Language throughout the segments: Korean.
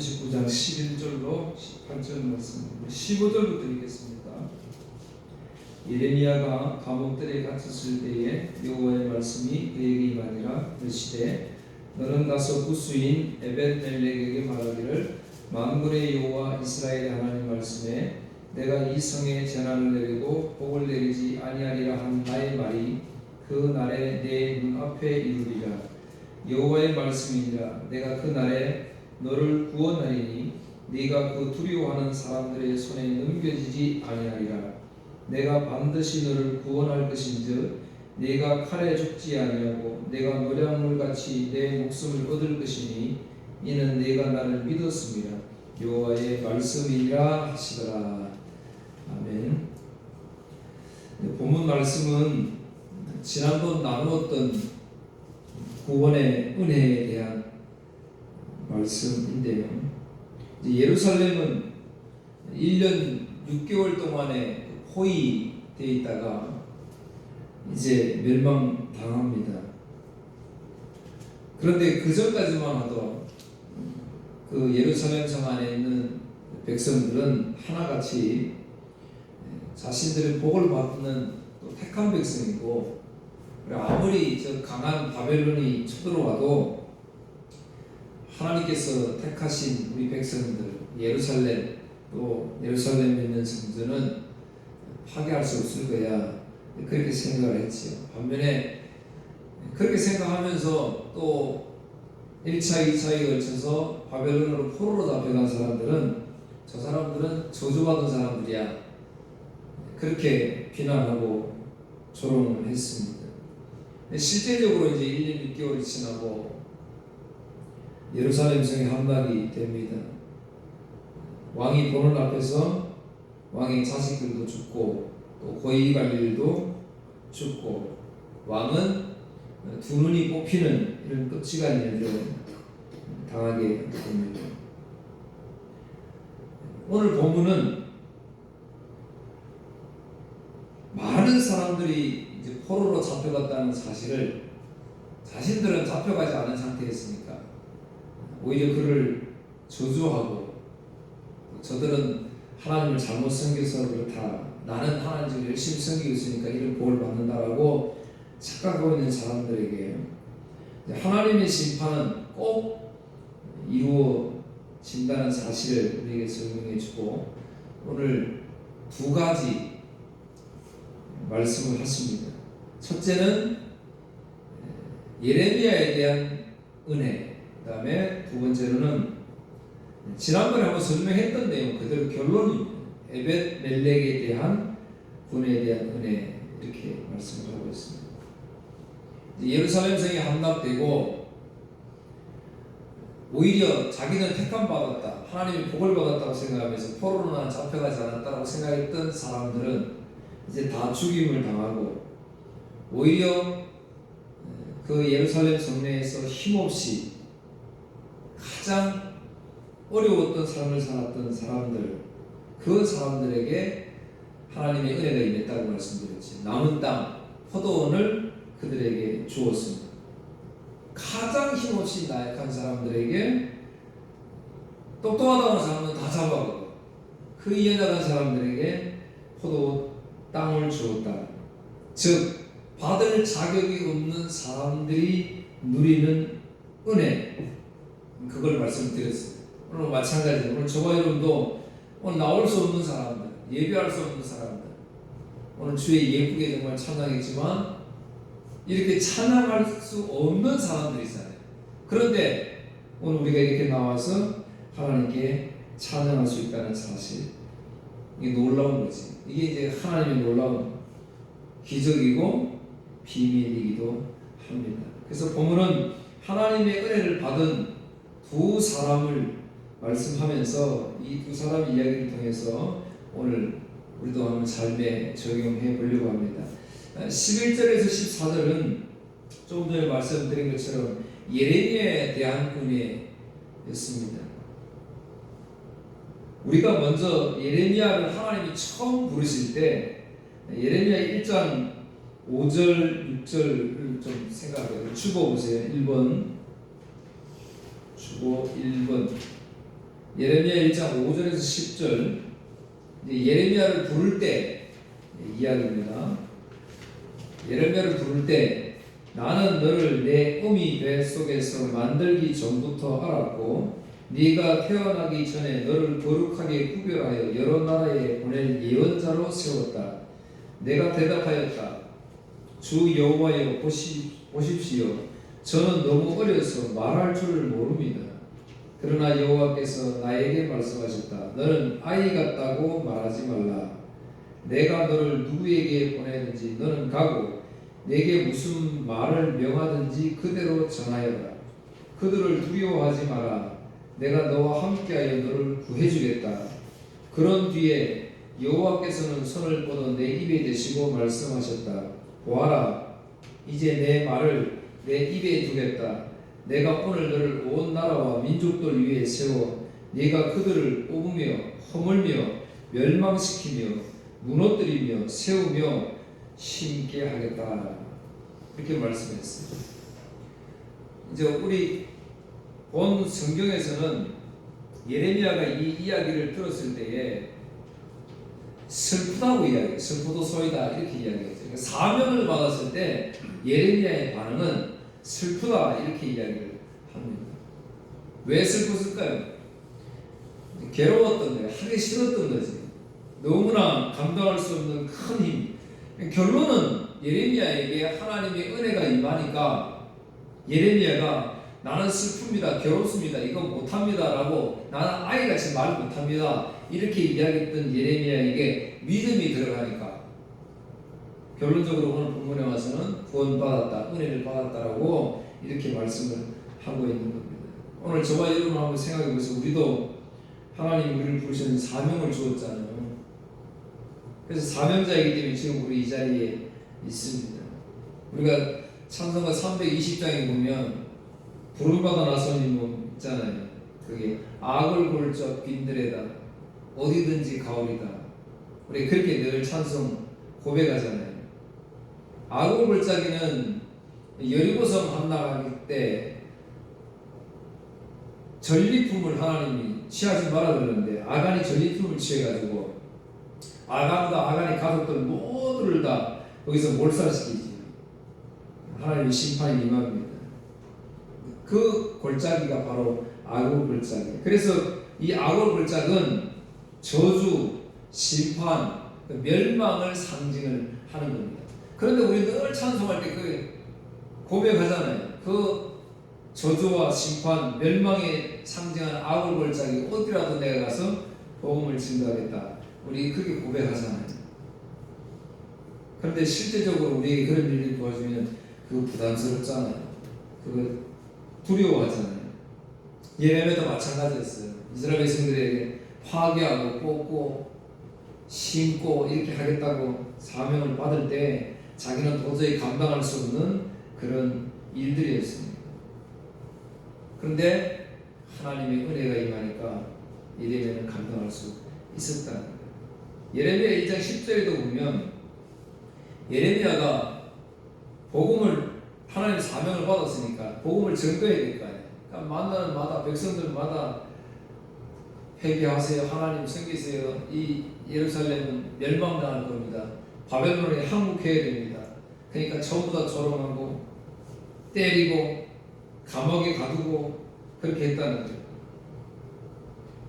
39장 11절로 18절 말씀입니다. 15절부터 읽겠습니다. 예레미야가 감옥들에 갇혔을 때에 여호와의 말씀이 그에게 임하니라. 이르시되 너는 가서 구스인 에벳멜렉에게 말하기를 만군의 여호와 이스라엘의 하나님 말씀에 내가 이 성에 재난을 내리고 복을 내리지 아니하리라 한 나의 말이 그 날에 내 눈앞에 이루리라. 여호와의 말씀이니라. 내가 그 날에 너를 구원하리니 네가 그 두려워하는 사람들의 손에 넘겨지지 아니하리라. 내가 반드시 너를 구원할 것인즉 네가 칼에 죽지 아니하고 내가 노량물같이 내 목숨을 얻을 것이니 이는 네가 나를 믿었음이라. 여호와의 말씀이니라 하시더라. 아멘. 본문 말씀은 지난번 나누었던 구원의 은혜에 대한 말씀인데요. 예루살렘은 1년 6개월 동안에 포위되어 있다가 이제 멸망당합니다. 그런데 그 전까지만 하도 그 예루살렘 성 안에 있는 백성들은 하나같이 자신들의 복을 받는 또 택한 백성이고, 아무리 저 강한 바벨론이 쳐들어와도 하나님께서 택하신 우리 백성들 예루살렘, 또 예루살렘에 있는 성전은 파괴할 수 없을 거야, 그렇게 생각을 했지요. 반면에 그렇게 생각하면서 또 1차, 2차에 걸쳐서 바벨론으로 포로로 잡혀간 사람들은 저 사람들은 저주받은 사람들이야, 그렇게 비난하고 조롱을 했습니다. 실제적으로 이제 1년 6개월이 지나고 예루살렘 성이 함락이 됩니다. 왕이 보는 앞에서 왕의 자식들도 죽고 또 고위 관리들도 죽고 왕은 두 눈이 뽑히는 이런 끔찍한 일을 당하게 됩니다. 오늘 본문은 많은 사람들이 이제 포로로 잡혀갔다는 사실을, 자신들은 잡혀가지 않은 상태였으니까 오히려 그를 저주하고, 저들은 하나님을 잘못 섬겨서 그렇다, 나는 하나님을 열심히 섬기고 있으니까 이런 복을 받는다라고 착각하고 있는 사람들에게 하나님의 심판은 꼭 이루어진다는 사실을 우리에게 설명해 주고, 오늘 두 가지 말씀을 하십니다. 첫째는 예레미야에 대한 은혜, 그 다음에 두 번째로는 지난번에 한번 설명했던 내용 그대로 결론입니다. 에벳멜렉에 대한 군에 대한 은혜, 이렇게 말씀을 하고 있습니다. 예루살렘 성이 함락되고 오히려 자기는 택함 받았다, 하나님이 복을 받았다고 생각하면서 포로로나 잡혀가지 않았다고 생각했던 사람들은 이제 다 죽임을 당하고, 오히려 그 예루살렘 성내에서 힘없이 가장 어려웠던 삶을 살았던 사람들, 그 사람들에게 하나님의 은혜가 임했다고 말씀드렸지. 남은 땅, 포도원을 그들에게 주었습니다. 가장 힘없이 나약한 사람들에게, 똑똑하다고 하는 사람은 다 잡아가고 그 연약한 사람들에게 포도 땅을 주었다. 즉 받을 자격이 없는 사람들이 누리는 은혜, 그걸 말씀드렸어요. 오늘 마찬가지로 오늘 저와 여러분도 오늘 나올 수 없는 사람들, 예배할 수 없는 사람들, 오늘 주의 예쁘게 정말 찬양했지만 이렇게 찬양할 수 없는 사람들이 있잖아요. 그런데 오늘 우리가 이렇게 나와서 하나님께 찬양할 수 있다는 사실, 이게 놀라운 거지. 이게 이제 하나님의 놀라운 기적이고 비밀이기도 합니다. 그래서 본문은 하나님의 은혜를 받은 두 사람을 말씀하면서 이 두 사람 이야기를 통해서 오늘 우리도 한번 삶에 적용해 보려고 합니다. 11절에서 14절은 조금 전에 말씀드린 것처럼 예레미야에 대한 은혜였습니다. 우리가 먼저 예레미야를 하나님이 처음 부르실 때 예레미야 1장 5절 6절을 좀 생각해요. 주보 보세요. 1번 주보 1번 예레미야 1장 5절에서 10절, 예레미야를 부를 때 이야기입니다. 예레미야를 부를 때 나는 너를 내 어미 배 속에서 만들기 전부터 알았고 네가 태어나기 전에 너를 거룩하게 구별하여 여러 나라에 보낼 예언자로 세웠다. 내가 대답하였다. 주 여호와여 보십시오. 저는 너무 어려서 말할 줄 모릅니다. 그러나 여호와께서 나에게 말씀하셨다. 너는 아이 같다고 말하지 말라. 내가 너를 누구에게 보내든지 너는 가고 내게 무슨 말을 명하든지 그대로 전하여라. 그들을 두려워하지 마라. 내가 너와 함께하여 너를 구해주겠다. 그런 뒤에 여호와께서는 손을 뻗어 내 입에 대시고 말씀하셨다. 보아라, 이제 내 말을 내 입에 두겠다. 내가 오늘 너를 온 나라와 민족들 위에 세워 네가 그들을 뽑으며 허물며 멸망시키며 무너뜨리며 세우며 심게 하겠다. 이렇게 말씀했어요. 이제 우리 본 성경에서는 예레미야가 이 이야기를 들었을 때에 슬프다고 이야기해요. 슬프도소이다 이렇게 이야기했죠. 그러니까 사명을 받았을 때 예레미야의 반응은 슬프다 이렇게 이야기를 합니다. 왜 슬펐을까요? 괴로웠던 거예요. 하기 싫었던 거지. 너무나 감당할 수 없는 큰 힘. 결론은 예레미야에게 하나님의 은혜가 임하니까 예레미야가 나는 슬픕니다. 괴롭습니다. 이건 못합니다. 라고 나는 아이같이 말 못합니다. 이렇게 이야기했던 예레미야에게 믿음이 들어가니까 결론적으로 오늘 본문에 와서는 구원받았다. 은혜를 받았다라고 이렇게 말씀을 하고 있는 겁니다. 오늘 저와 여러분 한번 생각해 보세요. 우리도 하나님 우리를 부르시는 사명을 주었잖아요. 그래서 사명자이기 때문에 지금 우리 이 자리에 있습니다. 우리가 찬송가 320장에 보면 부름받아 나서는 뭐 있잖아요. 그게 악을 골적 빈들에다 어디든지 가오리다. 우리 그렇게 늘 찬송 고백하잖아요. 악을 골짜기는 여리고성 함락할 때 전리품을 하나님이 취하지 말아 그러는데 아간이 전리품을 취해가지고 아간과 아간의 가족들 모두를 다 거기서 몰살시키지. 하나님의 심판이 임합니다. 그 골짜기가 바로 아골 골짜기. 그래서 이 아골 골짜기는 저주, 심판, 멸망을 상징을 하는 겁니다. 그런데 우리 늘 찬송할 때 그 고백하잖아요. 그 저주와 심판, 멸망에 상징하는 아골 골짜기 어디라도 내가 가서 복음을 증거하겠다. 우리 그렇게 고백하잖아요. 그런데 실제적으로 우리에게 그런 일을 보여주면 그거 부담스럽잖아요. 그거 두려워하잖아요. 예레미야도 마찬가지였어요. 이스라엘 백성들에게 파괴하고 뽑고 심고 이렇게 하겠다고 사명을 받을 때 자기는 도저히 감당할 수 없는 그런 일들이었습니다. 그런데 하나님의 은혜가 임하니까 예레미야는 감당할 수 있었다는 거예요. 예레미야 1장 10절에도 보면 예레미야가 복음을 하나님 사명을 받았으니까 복음을 전거해야 될 거 아니에요. 그러니까 만나는 마다 백성들마다 회개하세요. 하나님 섬기세요. 이 예루살렘은 멸망당할 겁니다. 바벨론에 항복해야 됩니다. 그러니까 전부 다 조롱하고 때리고 감옥에 가두고 그렇게 했다는 거예요.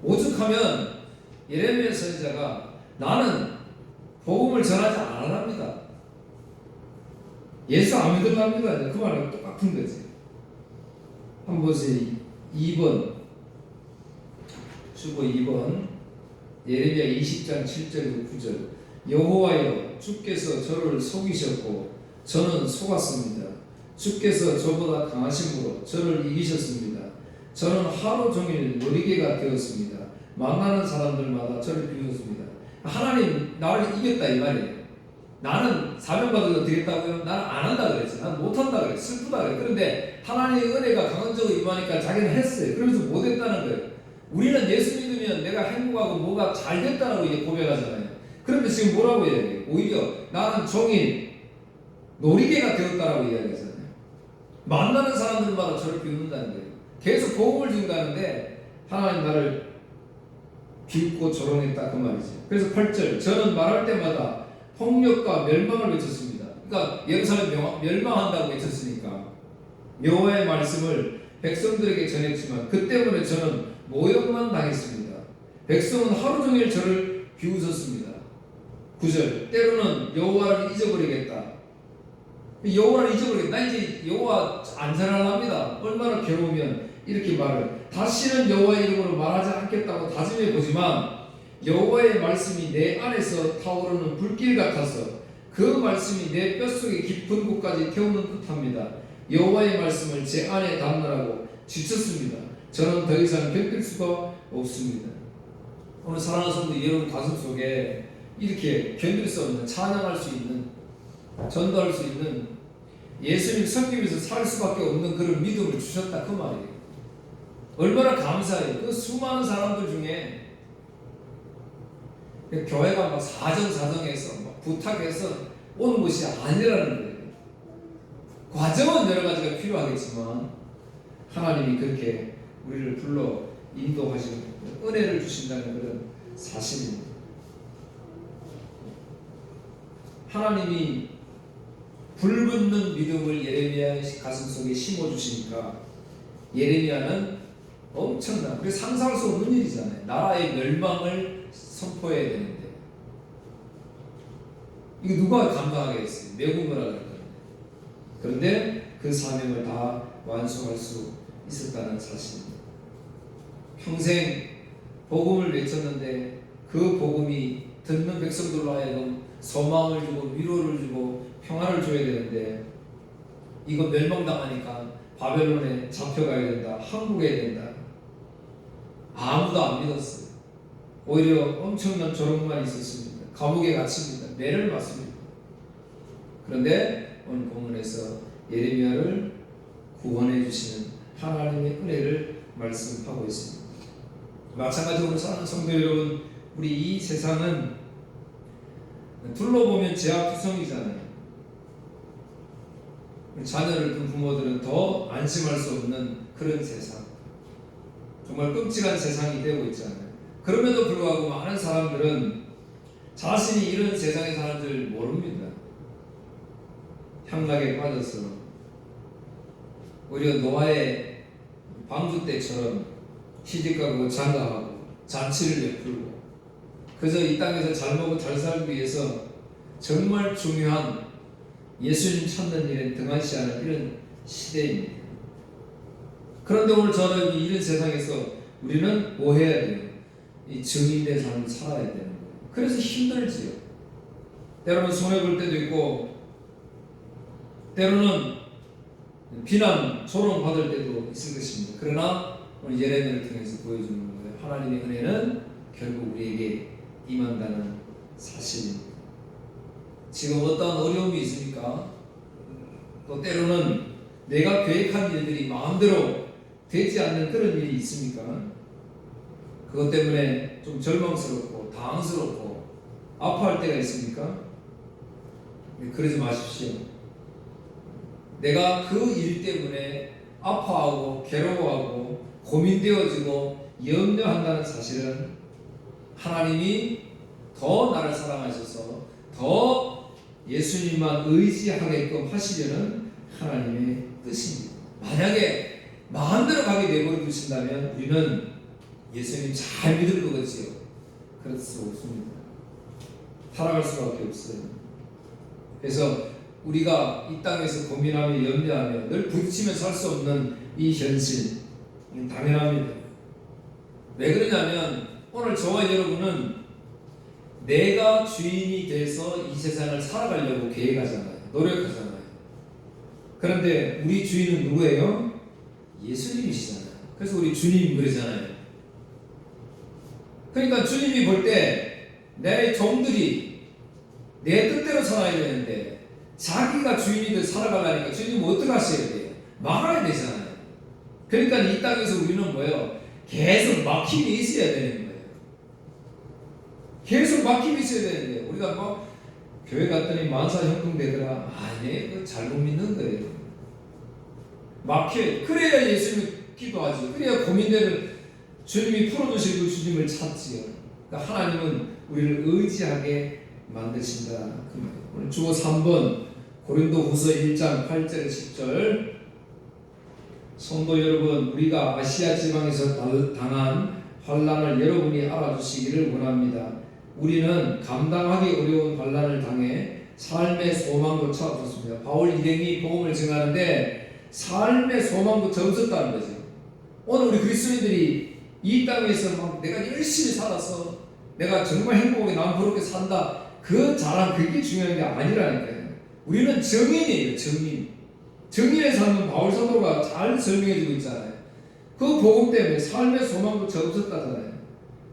오죽하면 예레미야 선지자가 나는 복음을 전하지 않으랍니다. 예수 안 믿으랍니다. 그 말은 똑같은 거지. 한번 보세요. 2번 주보 2번 예레미야 20장 7절 9절 여호와여 주께서 저를 속이셨고 저는 속았습니다. 주께서 저보다 강하심으로 저를 이기셨습니다. 저는 하루 종일 놀이개가 되었습니다. 만나는 사람들마다 저를 비웃습니다. 하나님 나를 이겼다 이 말이에요. 나는 사명받아도 되겠다고요? 나는 안 한다 그랬지. 나는 못한다 그랬지. 슬프다 그랬지. 그런데 하나님의 은혜가 강한적으로 임하니까 자기는 했어요. 그러면서 못했다는 거예요. 우리는 예수 믿으면 내가 행복하고 뭐가 잘 됐다고 이제 고백하잖아요. 그런데 지금 뭐라고 이야기해요? 오히려 나는 종일 놀이개가 되었다라고 이야기하잖아요. 만나는 사람들마다 저를 비웃는다는 거예요. 계속 복음을 증가하는데 하나님 나를 비웃고 조롱했다 그 말이죠. 그래서 8절 저는 말할 때마다 폭력과 멸망을 외쳤습니다. 그러니까 예루살렘 멸망한다고 외쳤으니까 여호와의 말씀을 백성들에게 전했지만 그 때문에 저는 모욕만 당했습니다. 백성은 하루 종일 저를 비웃었습니다. 9절 때로는 여호와를 잊어버리겠다. 여호와를 잊어버리겠다. 나 이제 여호와 안 전할랍니다. 얼마나 괴로우면 이렇게 말을 다시는 여호와의 이름으로 말하지 않겠다고 다짐해 보지만 여호와의 말씀이 내 안에서 타오르는 불길 같아서 그 말씀이 내 뼛속의 깊은 곳까지 태우는 듯합니다. 여호와의 말씀을 제 안에 담느라고 지쳤습니다. 저는 더 이상 견딜 수가 없습니다. 오늘 사랑하는 성도 여러분 가슴 속에 이렇게 견딜 수 없는, 찬양할 수 있는, 전도할 수 있는, 예수님 섬기면서 살 수밖에 없는 그런 믿음을 주셨다 그 말이에요. 얼마나 감사해요. 그 수많은 사람들 중에 교회가 막 사정사정해서 막 부탁해서 오는 것이 아니라는 거예요. 과정은 여러 가지가 필요하겠지만 하나님이 그렇게 우리를 불러 인도하시고 은혜를 주신다는 그런 사실입니다. 하나님이 불붙는 믿음을 예레미야의 가슴속에 심어주시니까 예레미야는 엄청난, 그게 상상할 수 없는 일이잖아요. 나라의 멸망을 선포해야 되는데 이거 누가 감당하겠어요? 매국노라 그럴 건데. 그런데 그 사명을 다 완수할 수 있었다는 사실입니다. 평생 복음을 외쳤는데 그 복음이 듣는 백성들로 하여금 소망을 주고 위로를 주고 평화를 줘야 되는데 이거 멸망당하니까 바벨론에 잡혀가야 된다, 항복해야 된다. 아무도 안 믿었어요. 오히려 엄청난 조롱만 있었습니다. 감옥에 갇힙니다. 매를 맞습니다. 그런데 오늘 본문에서 예레미야를 구원해 주시는 하나님의 은혜를 말씀하고 있습니다. 마찬가지로 사랑하는 성도 여러분, 우리 이 세상은 둘러보면 제약투성이잖아요. 자녀를 둔 부모들은 더 안심할 수 없는 그런 세상, 정말 끔찍한 세상이 되고 있잖아요. 그럼에도 불구하고 많은 사람들은 자신이 이런 세상에 사는 줄 모릅니다. 향락에 빠져서 오히려 노아의 방주 때처럼 시집가고 장가하고 잔치를 베풀고 그저 이 땅에서 잘 먹고 잘 살기 위해서 정말 중요한 예수님 찾는 일에 등한시하는 이런 시대입니다. 그런데 오늘 저는 이런 세상에서 우리는 뭐 해야 돼요? 이 증인된 삶을 살아야 되는 거예요. 그래서 힘들지요. 때로는 손해볼 때도 있고 때로는 비난, 조롱 받을 때도 있을 것입니다. 그러나 오늘 예레미야를 통해서 보여주는 거예요. 하나님의 은혜는 결국 우리에게 임한다는 사실입니다. 지금 어떠한 어려움이 있습니까? 또 때로는 내가 계획한 일들이 마음대로 되지 않는 그런 일이 있습니까? 그것 때문에 좀 절망스럽고 당황스럽고 아파할 때가 있습니까? 그러지 마십시오. 내가 그 일 때문에 아파하고 괴로워하고 고민되어지고 염려한다는 사실은 하나님이 더 나를 사랑하셔서 더 예수님만 의지하게끔 하시려는 하나님의 뜻입니다. 만약에 마음대로 가게 내버려 두신다면 우리는 예수님 잘 믿을 거겠지요. 그럴 수 없습니다. 살아갈 수밖에 없어요. 그래서 우리가 이 땅에서 고민하며 염려하며 늘 부딪히며 살 수 없는 이 현실 당연합니다. 왜 그러냐면 오늘 저와 여러분은 내가 주인이 돼서 이 세상을 살아가려고 계획하잖아요. 노력하잖아요. 그런데 우리 주인은 누구예요? 예수님이시잖아요. 그래서 우리 주님 그러잖아요. 그러니까 주님이 볼 때 내 종들이 내 뜻대로 살아야 되는데 자기가 주인이 돼서 살아가려니까 주님은 어떻게 하셔야 돼요? 말아야 되잖아요. 그러니까 이 땅에서 우리는 뭐예요? 계속 막힘이 있어야 되는 거예요. 계속 막힘이 있어야 되는데 우리가 뭐 교회 갔더니 만사 형통되더라. 아니, 그거 잘못 믿는 거예요. 막혀. 그래야 예수님을 기도하지. 그래야 고민되는 주님이 풀어주실 그 주님을 찾지요. 그러니까 하나님은 우리를 의지하게 만드신다 그 말이에요. 오늘 주어 3번 고린도후서 1장 8절 10절. 성도 여러분, 우리가 아시아 지방에서 당한 환난을 여러분이 알아주시기를 원합니다. 우리는 감당하기 어려운 환난을 당해 삶의 소망조차 없었습니다. 바울 일행이 복음을 증하는데 삶의 소망조차 없었다는 거죠. 오늘 우리 그리스도인들이 이 땅에서 막 내가 열심히 살아서 내가 정말 행복하게 남부럽게 산다, 그 자랑, 그게 중요한 게 아니라니까요. 우리는 정인이에요. 정인의 삶은 바울 사도가 잘 설명해주고 있잖아요. 그 복음 때문에 삶의 소망조차 없었다잖아요.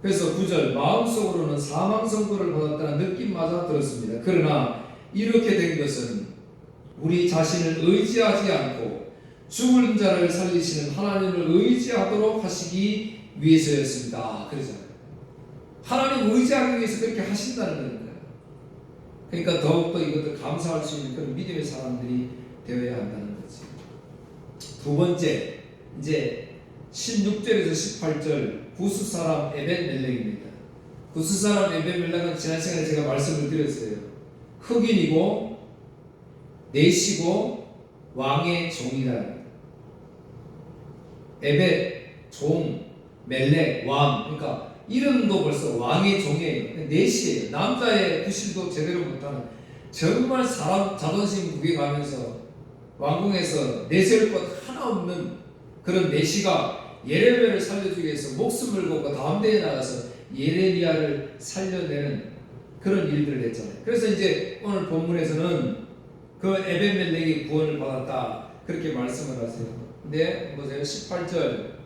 그래서 9절, 마음속으로는 사망 선고를 받았다는 느낌마저 들었습니다. 그러나 이렇게 된 것은 우리 자신을 의지하지 않고 죽은 자를 살리시는 하나님을 의지하도록 하시기 위해서였습니다. 그러잖아요. 하나님 의지하기 위해서 그렇게 하신다는 겁니다. 그러니까 더욱더 이것도 감사할 수 있는 그런 믿음의 사람들이 되어야 한다는 거지. 두 번째, 이제 16절에서 18절 구스 사람 에벤멜렉입니다. 구스 사람 에벤멜렉은 지난 시간에 제가 말씀을 드렸어요. 흑인이고 내시고 왕의 종이다. 에벳 종, 멜렉 왕. 그러니까 이름도 벌써 왕의 종이에요. 내시예요. 남자의 구실도 제대로 못하는, 정말 사람 자존심 구겨가면서 왕궁에서 내세울 것 하나 없는 그런 내시가 예레미야를 살려주기 위해서 목숨을 걸고 다음대에 나가서 예레미야를 살려내는 그런 일들을 했잖아요. 그래서 이제 오늘 본문에서는 그 에벤멜렉이 구원을 받았다 그렇게 말씀을 하세요. 근데 보세요. 18절,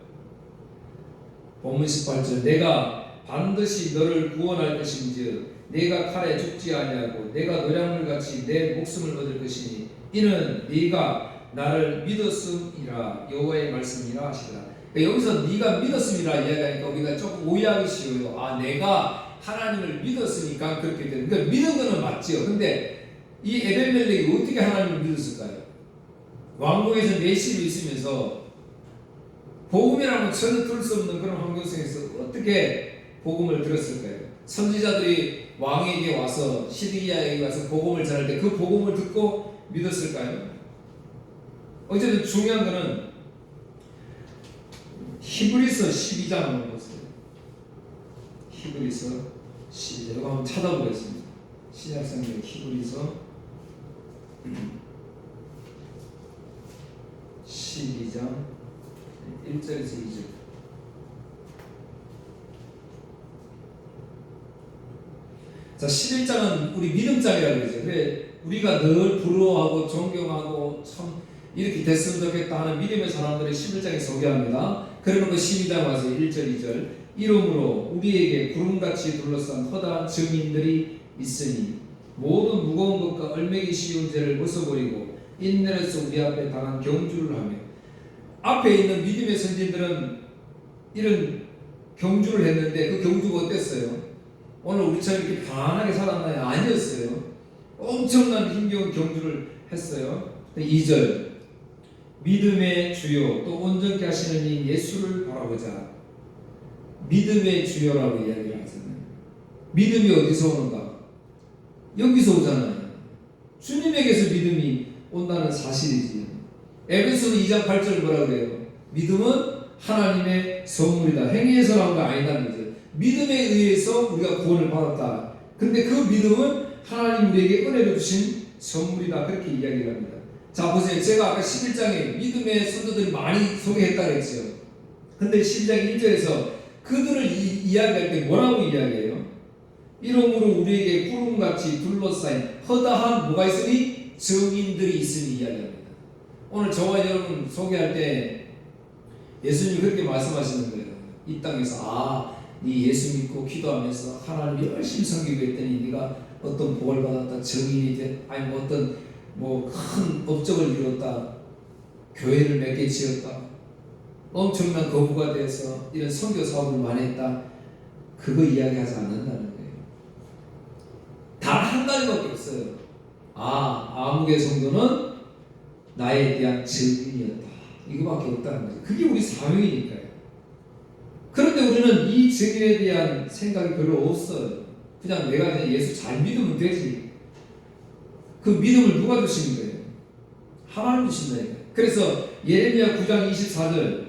본문 18절, 내가 반드시 너를 구원할 것인즉 네가 칼에 죽지 아니하고 내가 노량물같이 내 목숨을 얻을 것이니 이는 네가 나를 믿었음이라 여호와의 말씀이라 하시더라. 그러니까 여기서 네가 믿었음이라 이야기하니까 우리가 조금 오해하기 쉬워요. 아, 내가 하나님을 믿었으니까 그렇게 되는. 그러니까 믿은 거는 맞지요. 근데 이 에벤멜렉이 어떻게 하나님을 믿었을까요? 왕궁에서 내시로 있으면서 복음이라고 전혀 들을 수 없는 그런 환경 속에서 어떻게 복음을 들었을까요? 선지자들이 왕에게 와서, 시드기야에게 와서 복음을 전할 때 그 복음을 듣고 믿었을까요? 어쨌든 중요한 거는 히브리서 12장 한번 보세요. 히브리서 12장 이거 한번 찾아보겠습니다. 신약성경 히브리서 12장 1절에서 2절. 자, 11장은 우리 믿음장이라고 그러죠. 그래, 우리가 늘 부러워하고 존경하고 참 이렇게 됐으면 좋겠다 하는 믿음의 사람들을 11장에 소개합니다. 그러면 그 12장 와서 1절 2절, 이러므로 우리에게 구름같이 둘러싼 허다한 증인들이 있으니 모든 무거운 것과 얼매기 쉬운 죄를 벗어버리고 인내로서 우리 앞에 당한 경주를 하며. 앞에 있는 믿음의 선진들은 이런 경주를 했는데 그 경주가 어땠어요? 오늘 우리처럼 이렇게 편안하게 살았나요? 아니었어요. 엄청난 힘겨운 경주를 했어요. 2절, 믿음의 주요 또 온전케 하시는 이 예수를 바라보자. 믿음의 주요라고 이야기를 하잖아요. 믿음이 어디서 오는가? 여기서 오잖아요. 주님에게서 믿음이 온다는 사실이지. 에베소서 2장 8절 뭐라 그래요? 믿음은 하나님의 선물이다. 행위에서 나온 거 아니다는 거죠. 믿음에 의해서 우리가 구원을 받았다. 근데 그 믿음은 하나님 우리에게 은혜를 주신 선물이다. 그렇게 이야기를 합니다. 자, 보세요. 제가 아까 11장에 믿음의 선도들이 많이 소개했다고 했죠. 근데 12장 1절에서 그들을 이야기할 때 뭐라고 이야기해요? 이러므로 우리에게 구름같이 둘러싸인 허다한 뭐가 있으니? 증인들이 있으니 이야기합니다. 오늘 저와 여러분 소개할 때 예수님이 그렇게 말씀하시는 거예요. 이 땅에서 네 예수 믿고 기도하면서 하나님 열심히 섬기고 했더니 네가 어떤 복을 받았다, 증인이 됐, 아니 뭐 어떤 큰 업적을 이뤘다, 교회를 몇 개 지었다, 엄청난 거부가 돼서 이런 선교 사업을 많이 했다. 그거 이야기하지 않는다는 거예요. 단 한 가지밖에 없어요. 아무개 성도는 나에 대한 증인이었다. 이거밖에 없다는 거죠. 그게 우리 사명이니까요. 그렇게 그런데 우리는 이 증인에 대한 생각이 별로 없어요. 그냥 내가 그냥 예수 잘 믿으면 되지. 그 믿음을 누가 주시는 거예요? 하나님 주신다니까요. 그래서 예레미야 9장 24절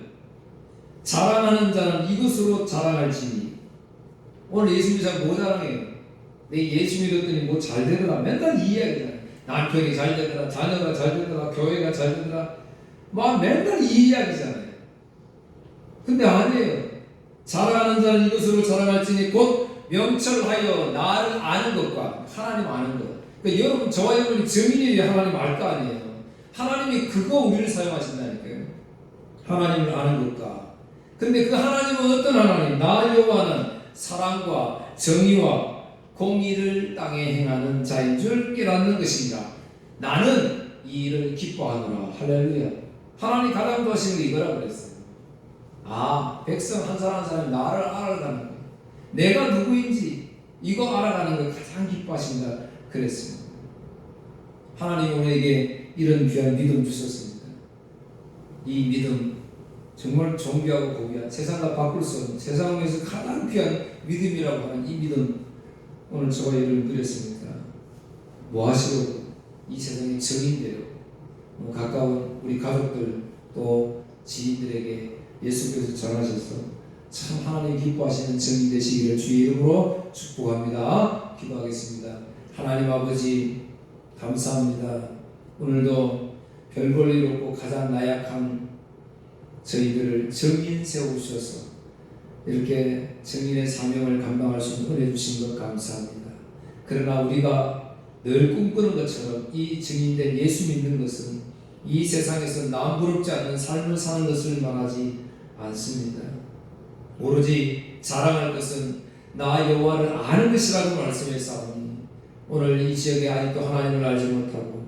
자랑하는 자는 이것으로 자랑할지니. 오늘 예수 믿으면 뭐 자랑해요? 내 예수 믿었더니 뭐 잘 되더라. 맨날 이 이야기잖아요. 남편이 잘 되더라, 자녀가 잘 되더라, 교회가 잘 되더라. 막 맨날 이 이야기잖아요. 근데 아니에요. 자랑하는 자는 이것으로 자랑할지니 곧 명철하여 나를 아는 것과 하나님 아는 것. 그러니까 여러분, 저와 여러분이 증인이 하나님 알 거 아니에요. 하나님이 그거 우리를 사용하신다니까요. 하나님을 아는 것과. 근데 그 하나님은 어떤 하나님? 나 여호와는 사랑과 정의와 공의를 땅에 행하는 자인 줄 깨닫는 것입니다. 나는 이 일을 기뻐하노라. 할렐루야. 하나님 가장 좋아하시는 게 이거라고 그랬어요. 백성 한 사람 한 사람이 나를 알아가는 거예요. 내가 누구인지 이거 알아가는 걸 가장 기뻐하신다 그랬습니다. 하나님 우리에게 이런 귀한 믿음 주셨습니다. 이 믿음 정말 존귀하고 고귀한, 세상과 바꿀 수 없는, 세상에서 가장 귀한 믿음이라고 하는 이 믿음, 오늘 저와 여러분 누렸습니다. 뭐 하시려고? 이 세상의 증인되려 가까운 우리 가족들 또 지인들에게 예수께서 전하셔서 참 하나님 기뻐하시는 증인 되시기를 주의 이름으로 축복합니다. 기도하겠습니다. 하나님 아버지 감사합니다. 오늘도 별 볼 일 없고 가장 나약한 저희들을 증인 세우셔서 이렇게 증인의 사명을 감당할 수 있는 은혜 주신 것 감사합니다. 그러나 우리가 늘 꿈꾸는 것처럼 이 증인된 예수 믿는 것은 이 세상에서 남부럽지 않는 삶을 사는 것을 말하지 않습니다. 오로지 자랑할 것은 나 여호와를 아는 것이라고 말씀했사오니 오늘 이 지역에 아직도 하나님을 알지 못하고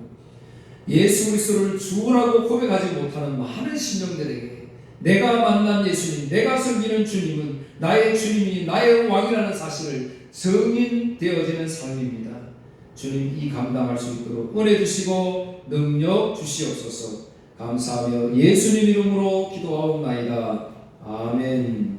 예수 그리스도를 주라고 고백하지 못하는 많은 심령들에게 내가 만난 예수님, 내가 섬기는 주님은 나의 주님이 나의 왕이라는 사실을 증인되어지는 삶입니다. 주님 이 감당할 수 있도록 은혜 주시고 능력 주시옵소서. 감사하며 예수님 이름으로 기도하옵나이다. 아멘.